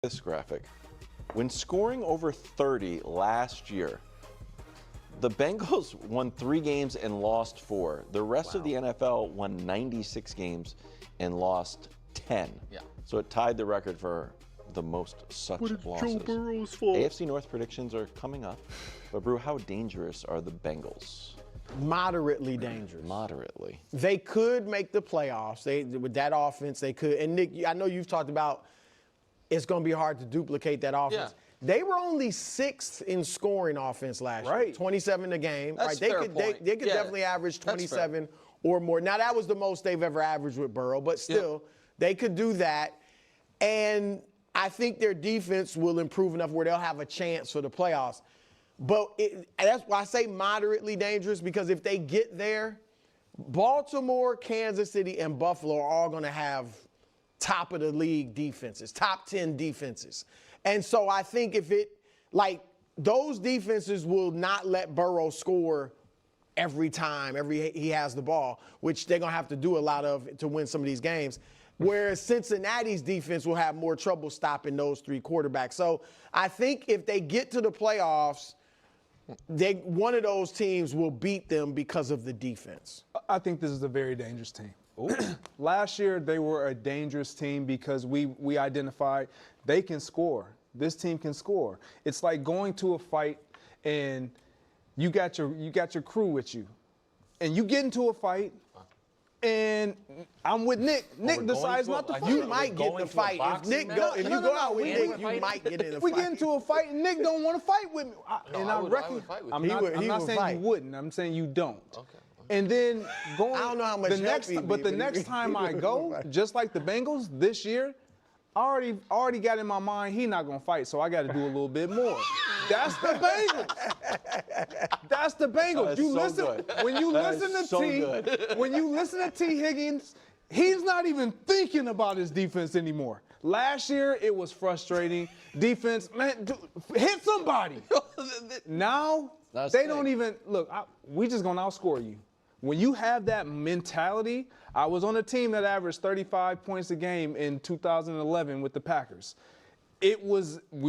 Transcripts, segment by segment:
This graphic. When scoring over 30 last year, the Bengals won 3 games and lost 4. The rest of the NFL won 96 games and lost 10. Yeah. So it tied the record for the most such losses. Joe Burrow's fault. AFC North predictions are coming up. But, Brew, how dangerous are the Bengals? Moderately dangerous. Moderately. They could make the playoffs. With that offense, they could. And, Nick, I know you've talked about it's going to be hard to duplicate that offense. Yeah. They were only 6th in scoring offense last year. 27 a game. That's right? fair point. They could definitely average 27 or more. Now, that was the most they've ever averaged with Burrow, but still, they could do that. And I think their defense will improve enough where they'll have a chance for the playoffs. But that's why I say moderately dangerous, because if they get there, Baltimore, Kansas City, and Buffalo are all going to have top of the league defenses, top 10 defenses. And so I think those defenses will not let Burrow score every time he has the ball, which they're going to have to do a lot of to win some of these games. Whereas Cincinnati's defense will have more trouble stopping those 3 quarterbacks. So I think if they get to the playoffs, one of those teams will beat them because of the defense. I think this is a very dangerous team. Last year, they were a dangerous team because we identified they can score. This team can score. It's like going to a fight and you got your crew with you, and you get into a fight, and I'm with Nick. Nick decides not to fight. You might get in the fight. If you go out with Nick, you might get in a fight. We get into a fight, and Nick don't want to fight with me. I would fight with you. I'm not saying you wouldn't. I'm saying you don't. Okay. And then going, I don't know how much the next time I go, just like the Bengals this year, I already got in my mind he's not gonna fight, so I got to do a little bit more. That's the Bengals. That's the Bengals. When you listen to T Higgins, he's not even thinking about his defense anymore. Last year it was frustrating. Defense, man, hit somebody. Now they don't even look. We just gonna outscore you. When you have that mentality, I was on a team that averaged 35 points a game in 2011 with the Packers. We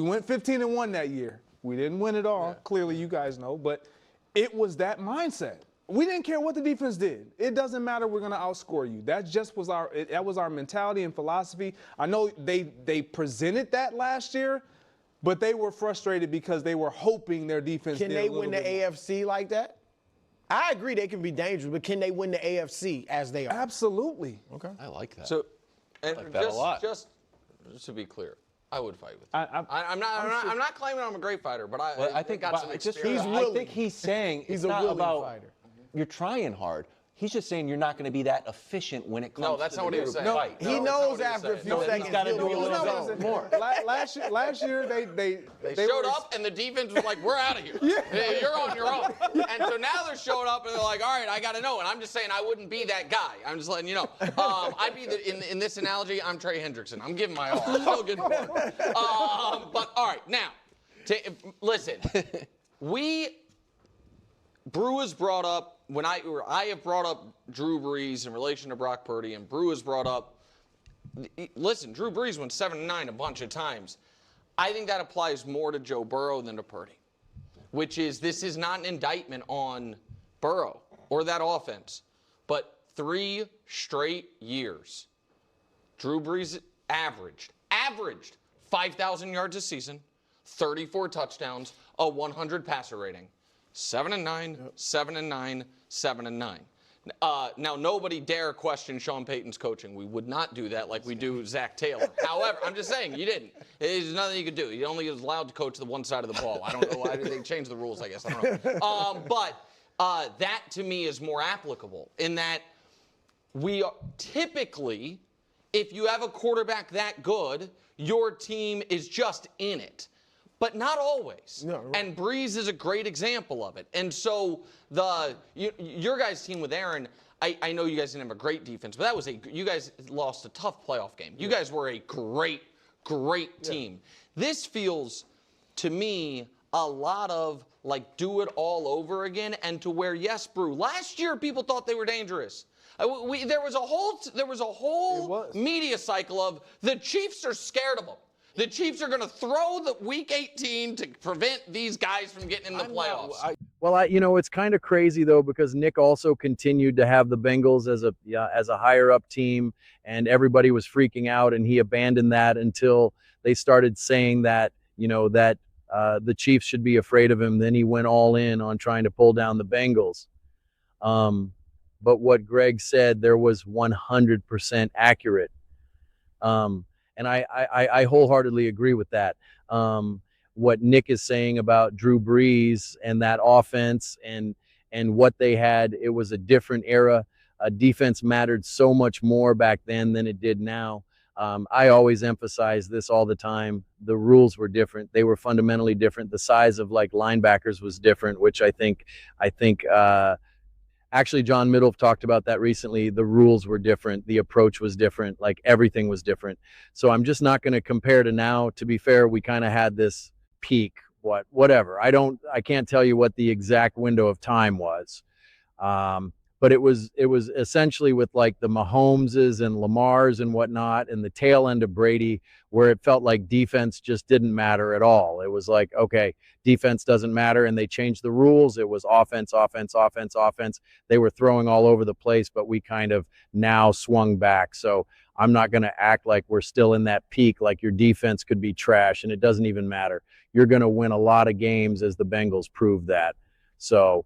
went 15-1 that year. We didn't win it all. Clearly, you guys know, but it was that mindset. We didn't care what the defense did. It doesn't matter. We're going to outscore you. That was our mentality and philosophy. I know they presented that last year, but they were frustrated because they were hoping their defense did a little bit more. Can they win the AFC like that? I agree they can be dangerous, but can they win the AFC as they are? Absolutely. Okay. I like that. So, I like that a lot. Just to be clear, I would fight with you. I'm not claiming I'm a great fighter, but I think got some experience. I think he's saying he's it's not willing about fighter. You're trying hard. He's just saying you're not going to be that efficient when it comes to that's not what he was saying. No, Fight. He knows after a few seconds he's got to he'll do a be little on his own. bit more. Last year they showed up and the defense was like, "We're out of here. You're on your own." And so now they're showing up and they're like, "All right, I got to know." And I'm just saying I wouldn't be that guy. I'm just letting you know. I'd be in this analogy. I'm Trey Hendrickson. I'm giving my all. I'm still good for it. But all right, now, listen. Brew has brought up, I have brought up Drew Brees in relation to Brock Purdy, and Brew has brought up, listen, Drew Brees went 7-9 a bunch of times. I think that applies more to Joe Burrow than to Purdy, this is not an indictment on Burrow or that offense, but 3 straight years, Drew Brees averaged 5,000 yards a season, 34 touchdowns, a 100 passer rating. 7-9, 7-9, 7-9. Now, nobody dare question Sean Payton's coaching. We would not do that like we do Zach Taylor. However, I'm just saying, you didn't. There's nothing you could do. You only was allowed to coach the one side of the ball. I don't know why they changed the rules, I guess. I don't know. But that, to me, is more applicable in that we are typically, if you have a quarterback that good, your team is just in it. But not always. No, right. And Brees is a great example of it. And so your guys' team with Aaron, I know you guys didn't have a great defense, but you guys lost a tough playoff game. You guys were a great team. This feels, to me, a lot of like do it all over again, and to where, yes, Brew, last year people thought they were dangerous. There was a whole media cycle of the Chiefs are scared of them. The Chiefs are going to throw the Week 18 to prevent these guys from getting in the playoffs. Well, it's kind of crazy though, because Nick also continued to have the Bengals as a higher up team, and everybody was freaking out, and he abandoned that until they started saying that the Chiefs should be afraid of him. Then he went all in on trying to pull down the Bengals. But what Greg said there was 100% accurate. And I wholeheartedly agree with that. What Nick is saying about Drew Brees and that offense and what they had, it was a different era. Defense mattered so much more back then than it did now. I always emphasize this all the time. The rules were different. They were fundamentally different. The size of like linebackers was different, which I think actually John Middle talked about that recently. The rules were different. The approach was different. Like everything was different. So I'm just not going to compare to now. To be fair, we kind of had this peak, whatever. I can't tell you what the exact window of time was. But it was essentially with like the Mahomeses and Lamars and whatnot, and the tail end of Brady, where it felt like defense just didn't matter at all. It was like, okay, defense doesn't matter, and they changed the rules. It was offense, offense, offense, offense. They were throwing all over the place, but we kind of now swung back. So I'm not going to act like we're still in that peak, like your defense could be trash, and it doesn't even matter. You're going to win a lot of games, as the Bengals proved that. So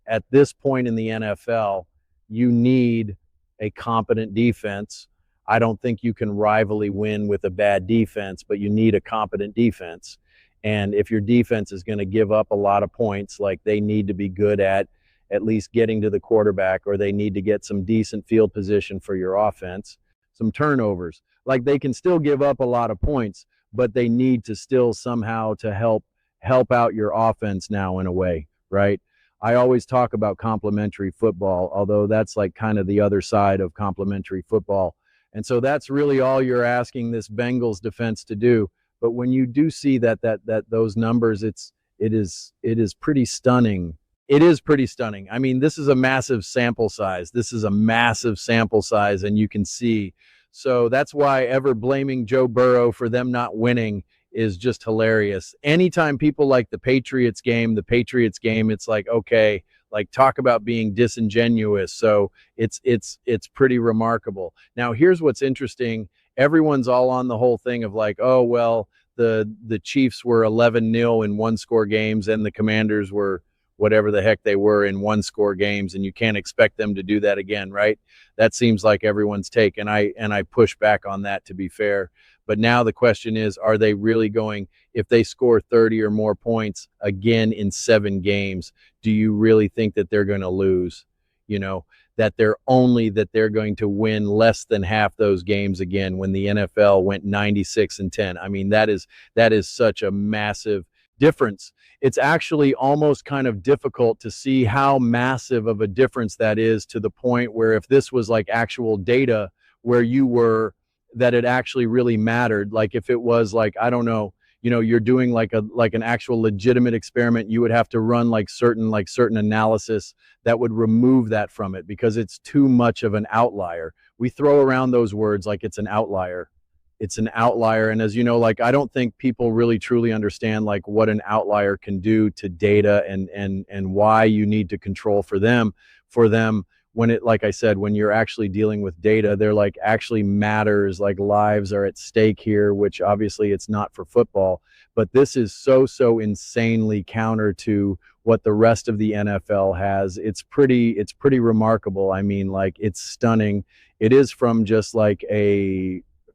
at this point in the NFL, you need a competent defense. I don't think you can rivalry win with a bad defense, but you need a competent defense. And if your defense is going to give up a lot of points, like they need to be good at least getting to the quarterback, or they need to get some decent field position for your offense, some turnovers. Like they can still give up a lot of points, but they need to still somehow to help out your offense now in a way, right? I always talk about complementary football, although that's like kind of the other side of complementary football. And so that's really all you're asking this Bengals defense to do. But when you do see that those numbers, it is pretty stunning. It is pretty stunning. I mean, this is a massive sample size. And you can see. So that's why ever blaming Joe Burrow for them not winning is just hilarious. Anytime people like the Patriots game, it's like, okay, like talk about being disingenuous. So it's pretty remarkable. Now, here's what's interesting. Everyone's all on the whole thing of like, oh, well, the Chiefs were 11-0 in one-score games, and the Commanders were whatever the heck they were in one-score games, and you can't expect them to do that again, right? That seems like everyone's take, and I push back on that, to be fair. But now the question is, are they really going, if they score 30 or more points again in 7 games, do you really think that they're going to lose? That they're going to win less than half those games again when the NFL went 96-10. I mean, that is such a massive difference. It's actually almost kind of difficult to see how massive of a difference that is, to the point where if this was like actual data where you were, that it actually really mattered. Like if it was like, I don't know, you're doing like an actual legitimate experiment, you would have to run like certain analysis that would remove that from it, because it's too much of an outlier. We throw around those words like it's an outlier. It's an outlier. And as you know, like, I don't think people really truly understand like what an outlier can do to data and why you need to control for them when it, like I said, when you're actually dealing with data, they're like actually matters, like lives are at stake here, which obviously it's not for football. But this is so insanely counter to what the rest of the NFL has. It's pretty remarkable. I mean, like, it's stunning. It is from just like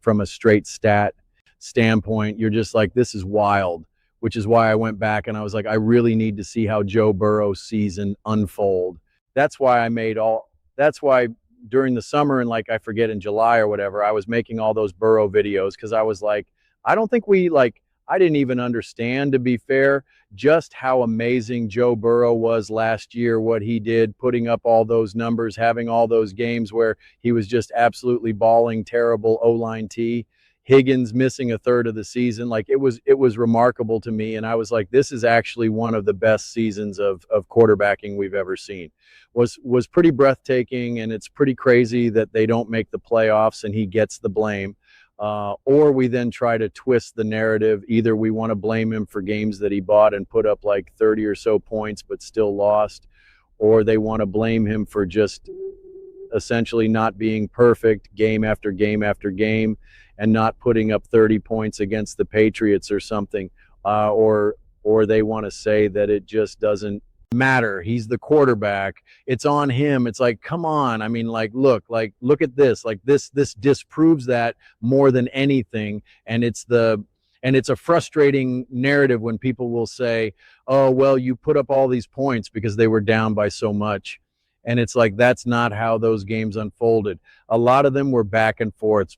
from a straight stat standpoint. You're just like, this is wild, which is why I went back and I was like, I really need to see how Joe Burrow's season unfold. That's why during the summer, and like, I forget, in July or whatever, I was making all those Burrow videos, because I was like, I don't think I didn't even understand, to be fair, just how amazing Joe Burrow was last year, what he did, putting up all those numbers, having all those games where he was just absolutely balling terrible O-line T. Higgins missing a third of the season. Like, it was remarkable to me. And I was like, this is actually one of the best seasons of quarterbacking we've ever seen. Was pretty breathtaking, and it's pretty crazy that they don't make the playoffs and he gets the blame. or we then try to twist the narrative. Either we want to blame him for games that he bought and put up like 30 or so points but still lost, or they want to blame him for just essentially not being perfect game after game after game and not putting up 30 points against the Patriots or something, or they want to say that it just doesn't matter. He's the quarterback. It's on him. It's like, come on. I mean, look at this. Like this disproves that more than anything. And it's a frustrating narrative when people will say, oh, well, you put up all these points because they were down by so much. And it's like, that's not how those games unfolded. A lot of them were back and forths.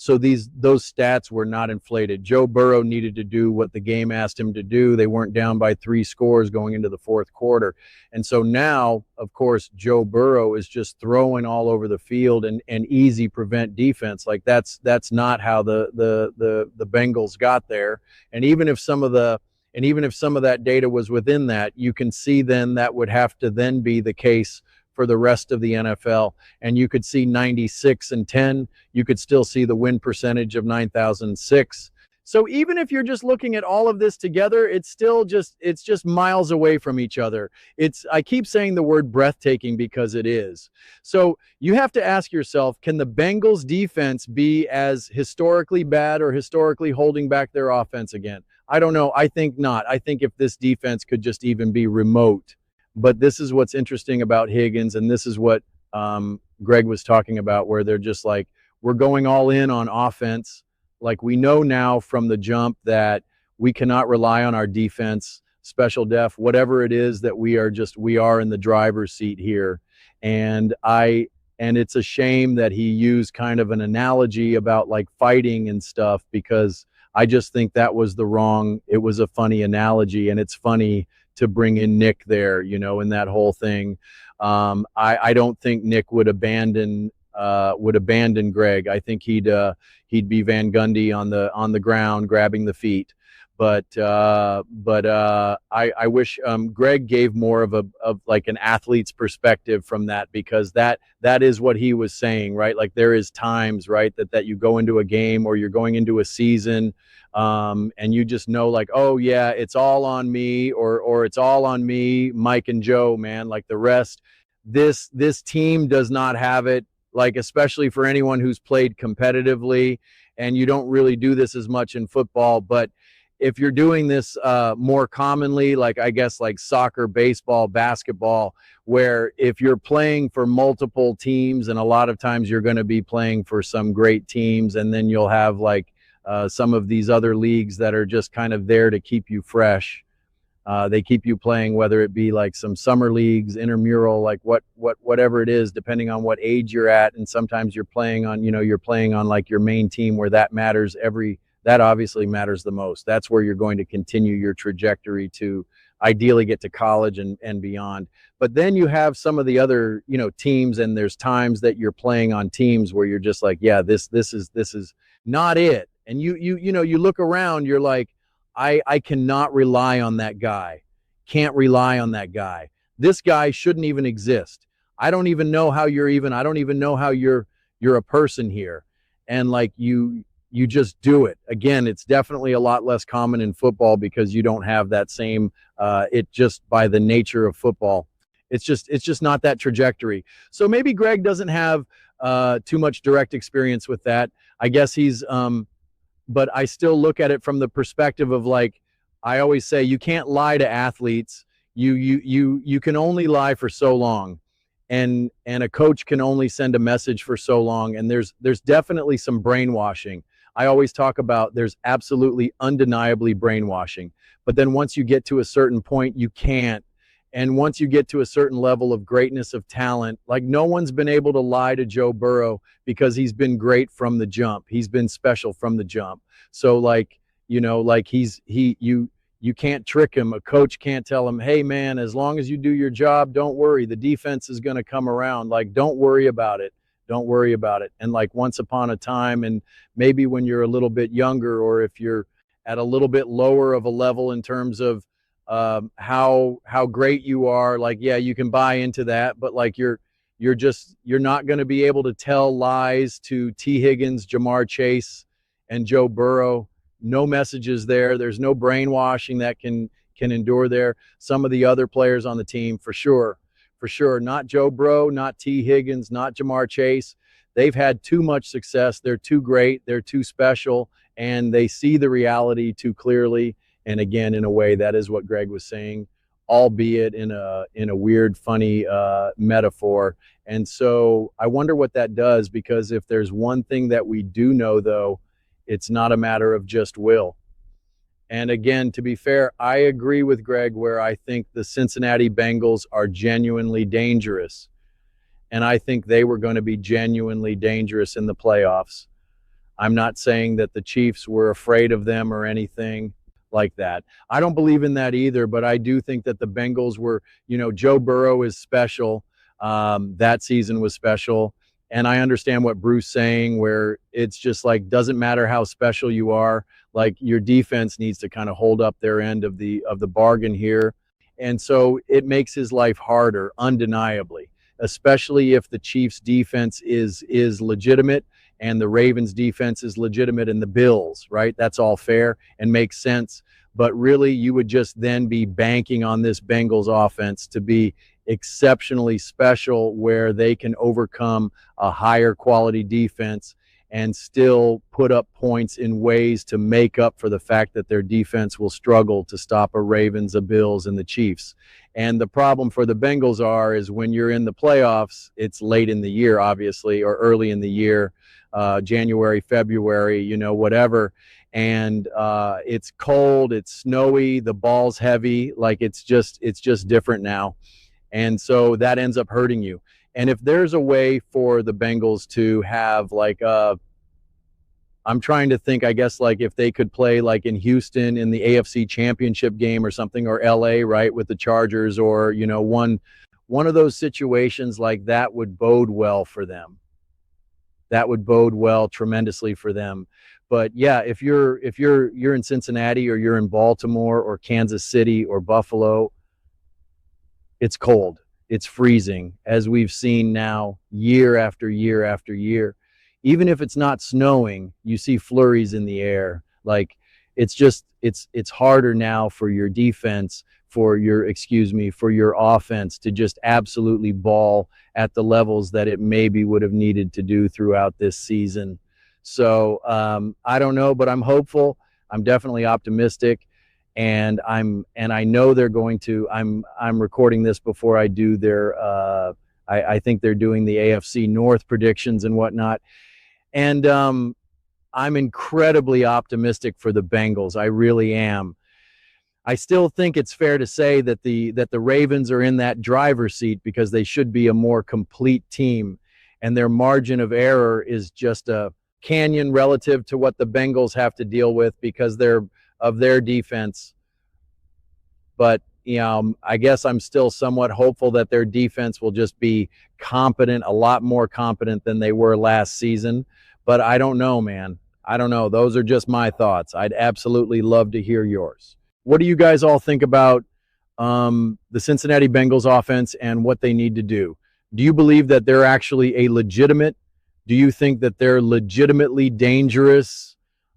So those stats were not inflated. Joe Burrow needed to do what the game asked him to do. They weren't down by 3 scores going into the fourth quarter. And so now, of course, Joe Burrow is just throwing all over the field and easy prevent defense. Like that's not how the Bengals got there. And even if some of that data was within that, you can see then that would have to then be the case for the rest of the NFL. And you could see 96-10. You could still see the win percentage of 9,006. So even if you're just looking at all of this together, it's just miles away from each other. I keep saying the word breathtaking because it is. So you have to ask yourself, can the Bengals defense be as historically bad or historically holding back their offense again? I don't know. I think not. I think if this defense could just even be remote. But this is what's interesting about Higgins, and this is what Greg was talking about, where they're just like, we're going all in on offense. Like, we know now from the jump that we cannot rely on our defense, special def, whatever it is, that we are in the driver's seat here. And it's a shame that he used kind of an analogy about like fighting and stuff, because I just think that was it was a funny analogy, and it's funny to bring in Nick there, in that whole thing. I don't think Nick would abandon Greg. I think he'd be Van Gundy on the ground grabbing the feet. But I wish Greg gave more of like an athlete's perspective from that, because that is what he was saying, right? Like, there is times, right, that you go into a game or you're going into a season, and you just know, like, oh yeah, it's all on me, or it's all on me, Mike and Joe, man. Like, the rest, this team does not have it. Like, especially for anyone who's played competitively, and you don't really do this as much in football, but if you're doing this more commonly, like, I guess, like soccer, baseball, basketball, where if you're playing for multiple teams, and a lot of times you're going to be playing for some great teams, and then you'll have like some of these other leagues that are just kind of there to keep you fresh. They keep you playing, whether it be like some summer leagues, intramural, like whatever it is, depending on what age you're at. And sometimes you're playing on like your main team, where that matters that obviously matters the most. That's where you're going to continue your trajectory to ideally get to college and beyond. But then you have some of the other, teams, and there's times that you're playing on teams where you're just like, yeah, this is not it. And you look around, you're like, I cannot rely on that guy. Can't rely on that guy. This guy shouldn't even exist. I don't even know how you're a person here. And like, you just do it. Again, it's definitely a lot less common in football because you don't have that same, it just by the nature of football, it's just not that trajectory. So maybe Greg doesn't have too much direct experience with that. I guess he's, but I still look at it from the perspective of, like, I always say, you can't lie to athletes. You can only lie for so long. And a coach can only send a message for so long. And there's definitely some brainwashing. I always talk about there's absolutely undeniably brainwashing. But then once you get to a certain point, you can't. And once you get to a certain level of greatness of talent, like, no one's been able to lie to Joe Burrow because he's been great from the jump. He's been special from the jump. So like, like you can't trick him. A coach can't tell him, hey man, as long as you do your job, don't worry. The defense is going to come around. Like, don't worry about it. Don't worry about it. And like, once upon a time, and maybe when you're a little bit younger, or if you're at a little bit lower of a level in terms of how great you are, like, yeah, you can buy into that, but like, you're You're not going to be able to tell lies to T. Higgins, Jamar Chase, and Joe Burrow. No messages there. There's no brainwashing that can endure there. Some of the other players on the team, for sure. Not Joe Burrow, not T. Higgins, not Jamar Chase. They've had too much success. They're too great. They're too special, and they see the reality too clearly. And again, in a way, that is what Greg was saying, albeit in a weird, funny metaphor. And so I wonder what that does, because if there's one thing that we do know, though, it's not a matter of just will. And again, to be fair, I agree with Greg where I think the Cincinnati Bengals are genuinely dangerous. And I think they were going to be genuinely dangerous in the playoffs. I'm not saying that the Chiefs were afraid of them or anything like that. I don't believe in that either, but I do think that the Bengals were, Joe Burrow is special. That season was special. And I understand what Bruce's saying, where it's just like, doesn't matter how special you are, like your defense needs to kind of hold up their end of the bargain here. And so it makes his life harder, undeniably, especially if the Chiefs defense is legitimate and the Ravens defense is legitimate and the Bills, right? That's all fair and makes sense. But really, you would just then be banking on this Bengals offense to be exceptionally special, where they can overcome a higher quality defense and still put up points in ways to make up for the fact that their defense will struggle to stop a Ravens, a Bills, and the Chiefs. And the problem for the Bengals is when you're in the playoffs, it's late in the year, obviously, or early in the year, January, February, whatever. And it's cold, it's snowy, the ball's heavy, like it's just different now. And so that ends up hurting you. And if there's a way for the Bengals to have I'm trying to think, I guess, like if they could play like in Houston in the AFC Championship game or something, or LA, right, with the Chargers, or, one of those situations like that would bode well for them. That would bode well tremendously for them. But yeah, if you're in Cincinnati, or you're in Baltimore or Kansas City or Buffalo, it's cold. It's freezing, as we've seen now year after year after year. Even if it's not snowing, you see flurries in the air. Like it's harder now for your defense, for your offense to just absolutely ball at the levels that it maybe would have needed to do throughout this season. So I don't know, but I'm hopeful. I'm definitely optimistic. And I know they're going to. I'm recording this before I do their. I think they're doing the AFC North predictions and whatnot, and I'm incredibly optimistic for the Bengals. I really am. I still think it's fair to say that the Ravens are in that driver's seat because they should be a more complete team, and their margin of error is just a canyon relative to what the Bengals have to deal with because of their defense. But, I guess I'm still somewhat hopeful that their defense will just be competent, a lot more competent than they were last season. But I don't know, man. I don't know. Those are just my thoughts. I'd absolutely love to hear yours. What do you guys all think about the Cincinnati Bengals offense and what they need to do? Do you believe that they're actually do you think that they're legitimately dangerous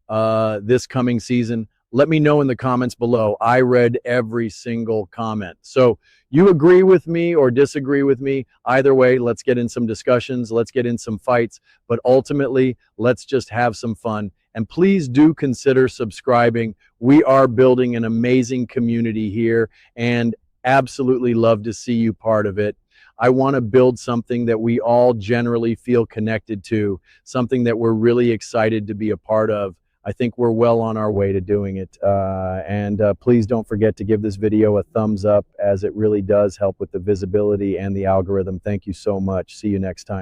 this coming season? Let me know in the comments below. I read every single comment. So you agree with me or disagree with me. Either way, let's get in some discussions. Let's get in some fights. But ultimately, let's just have some fun. And please do consider subscribing. We are building an amazing community here and absolutely love to see you part of it. I want to build something that we all generally feel connected to, something that we're really excited to be a part of. I think we're well on our way to doing it. And please don't forget to give this video a thumbs up, as it really does help with the visibility and the algorithm. Thank you so much. See you next time.